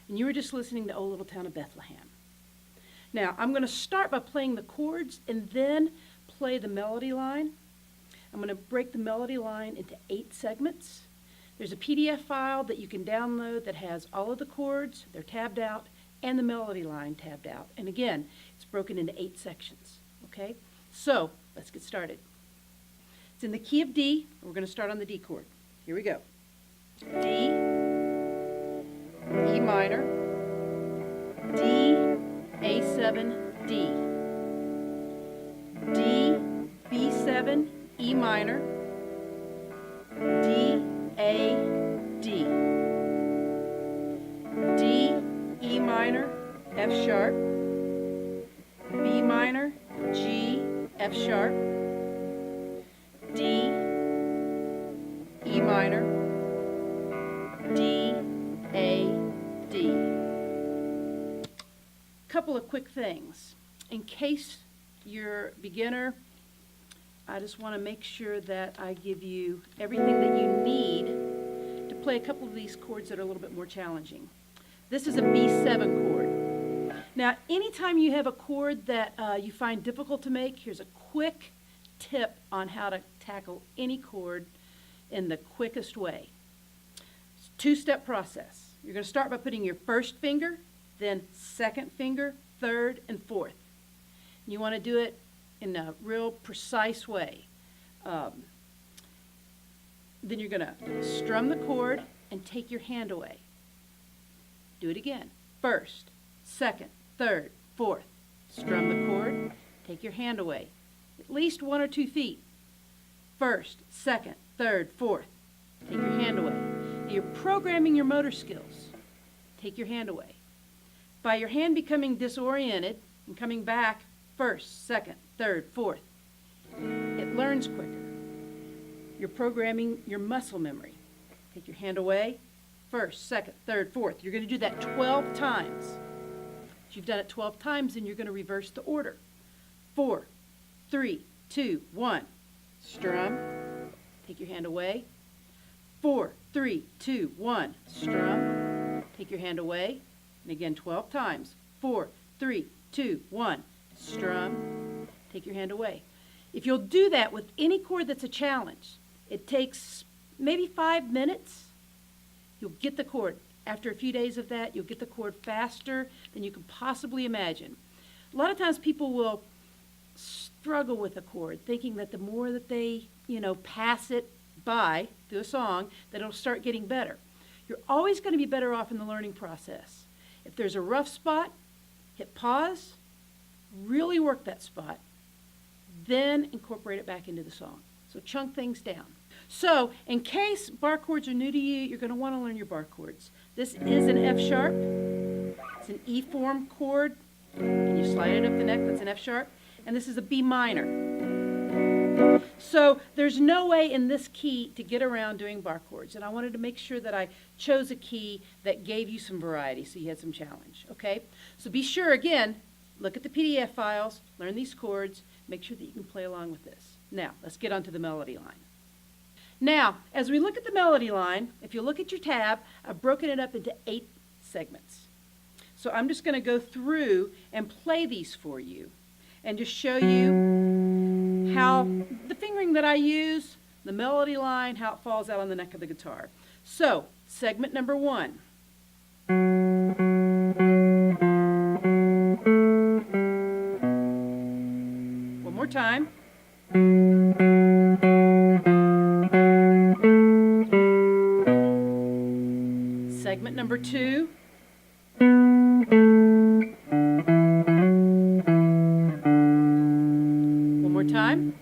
and you were just listening to O Little Town of Bethlehem. Now, I'm going to start by playing the chords and then play the melody line. I'm going to break the melody line into 8 segments. There's a PDF file that you can download that has all of the chords, they're tabbed out, and the melody line tabbed out. And again, it's broken into 8 sections, okay? So, let's get started. It's in the key of D. We're going to start on the D chord. Here we go. D, E minor, D, A7, D, D, B7, E minor, D, A, D, D, E minor, F sharp, B minor, G, F sharp, D, E minor, D, A, D. Couple of quick things. In case you're a beginner, I just want to make sure that I give you everything that you need to play a couple of these chords that are a little bit more challenging. This is a B7 chord. Now, anytime you have a chord that you find difficult to make, here's a quick tip on how to tackle any chord in the quickest way. It's a 2-step process. You're going to start by putting your first finger, then second finger, third, and fourth. You want to do it in a real precise way. Then you're going to strum the chord and take your hand away. Do it again. First, second, third, fourth. Strum the chord, take your hand away. At least 1 or 2 feet. First, second, third, fourth. Take your hand away. Now you're programming your motor skills. Take your hand away. By your hand becoming disoriented and coming back first, second, third, fourth, it learns quicker. You're programming your muscle memory. Take your hand away. First, second, third, fourth. You're going to do that 12 times. If you've done it 12 times, then you're going to reverse the order. 4, 3, 2, 1. Strum. Take your hand away. 4, 3, 2, 1. Strum. Take your hand away. And again, 12 times. 4, 3, 2, 1. Strum. Take your hand away. If you'll do that with any chord that's a challenge, it takes maybe 5 minutes. You'll get the chord. After a few days of that, you'll get the chord faster than you can possibly imagine. A lot of times people will struggle with a chord, thinking that the more that they, pass it by through a song, that it'll start getting better. You're always going to be better off in the learning process. If there's a rough spot, hit pause, really work that spot, then incorporate it back into the song. So chunk things down. So in case bar chords are new to you, you're going to want to learn your bar chords. This is an F sharp. It's an E form chord. And you slide it up the neck, that's an F sharp. And this is a B minor. So there's no way in this key to get around doing bar chords. And I wanted to make sure that I chose a key that gave you some variety so you had some challenge. Okay? So be sure, again, look at the PDF files, learn these chords, make sure that you can play along with this. Now, let's get on to the melody line. Now, as we look at the melody line, if you look at your tab, I've broken it up into 8 segments. So I'm just going to go through and play these for you and just show you how the fingering that I use, the melody line, how it falls out on the neck of the guitar. So, segment number 1. One more time. Segment number 2. One more time.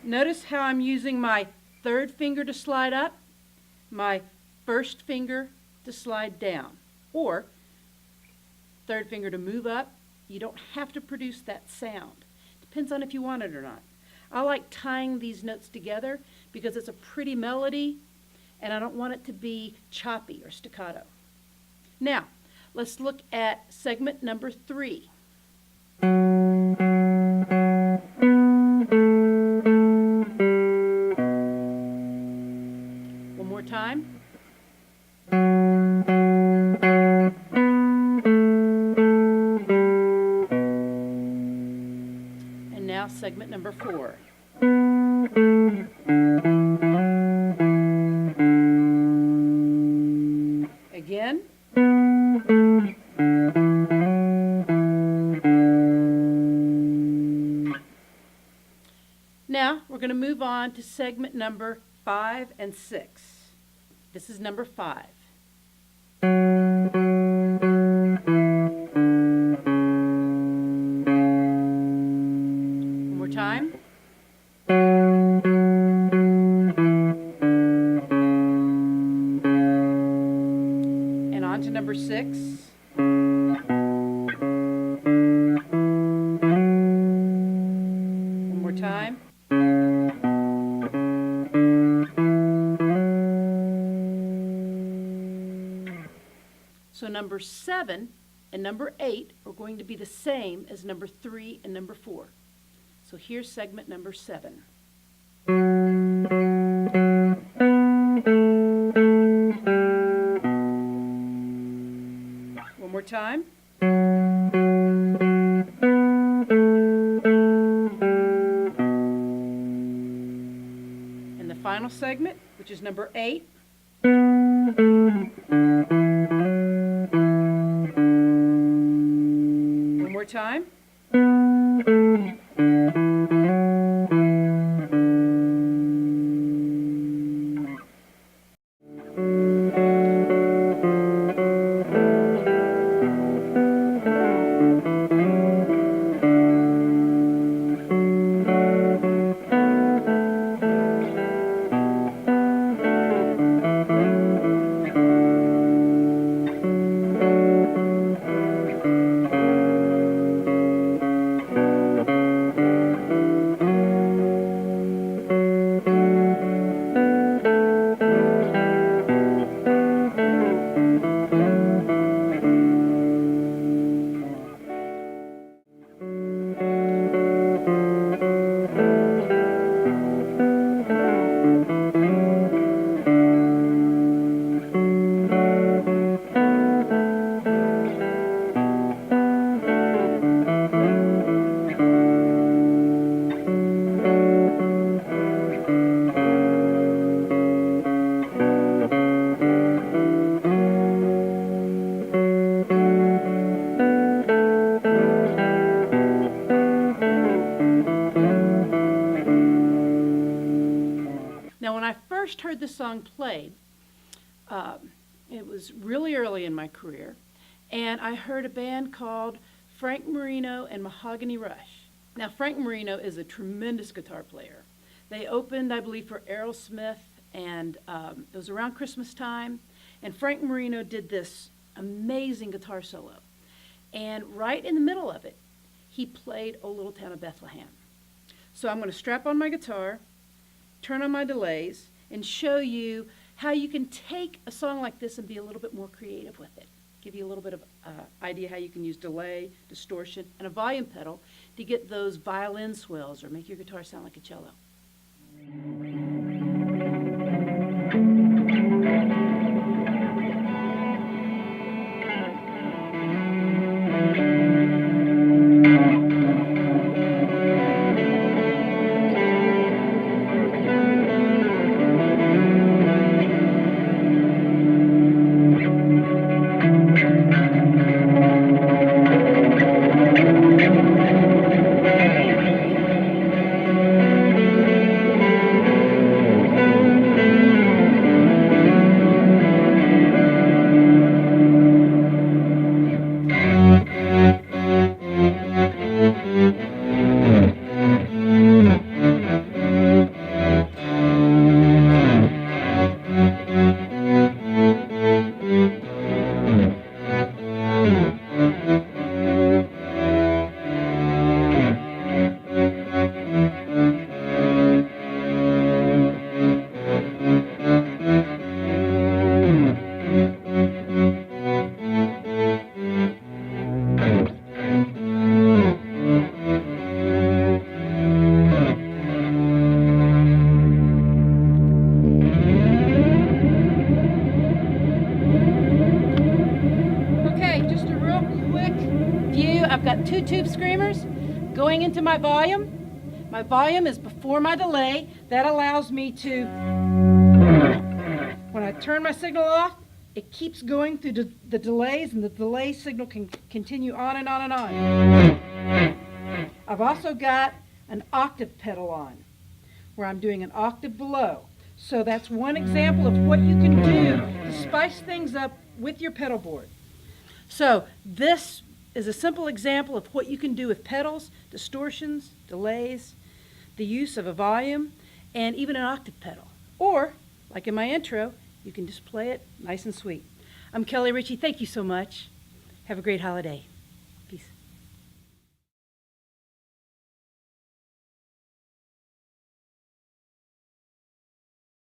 Notice how I'm using my third finger to slide up, my first finger to slide down, or third finger to move up. You don't have to produce that sound. Depends on if you want it or not. I like tying these notes together because it's a pretty melody and I don't want it to be choppy or staccato. Now, let's look at segment number 3. number 4. Again. Now we're going to move on to segment number 5 and 6. This is number 5. One more time. And on to number 6. One more time. So number 7 and number 8 are going to be the same as number 3 and number 4. So here's segment number 7. One more time. And the final segment, which is number 8. One more time. Heard the song played, it was really early in my career, and I heard a band called Frank Marino and Mahogany Rush. Now, Frank Marino is a tremendous guitar player. They opened, I believe, for Aerosmith, and it was around Christmas time, and Frank Marino did this amazing guitar solo. And right in the middle of it, he played O Little Town of Bethlehem. So I'm going to strap on my guitar, turn on my delays, and show you how you can take a song like this and be a little bit more creative with it. Give you a little bit of idea how you can use delay, distortion, and a volume pedal to get those violin swells or make your guitar sound like a cello. I've got 2 tube screamers going into my volume. My volume is before my delay. That allows me to, when I turn my signal off, it keeps going through the delays, and the delay signal can continue on and on and on. I've also got an octave pedal on, where I'm doing an octave below. So that's one example of what you can do to spice things up with your pedal board. So this is a simple example of what you can do with pedals, distortions, delays, the use of a volume, and even an octave pedal. Or, like in my intro, you can just play it nice and sweet. I'm Kelly Richey. Thank you so much. Have a great holiday.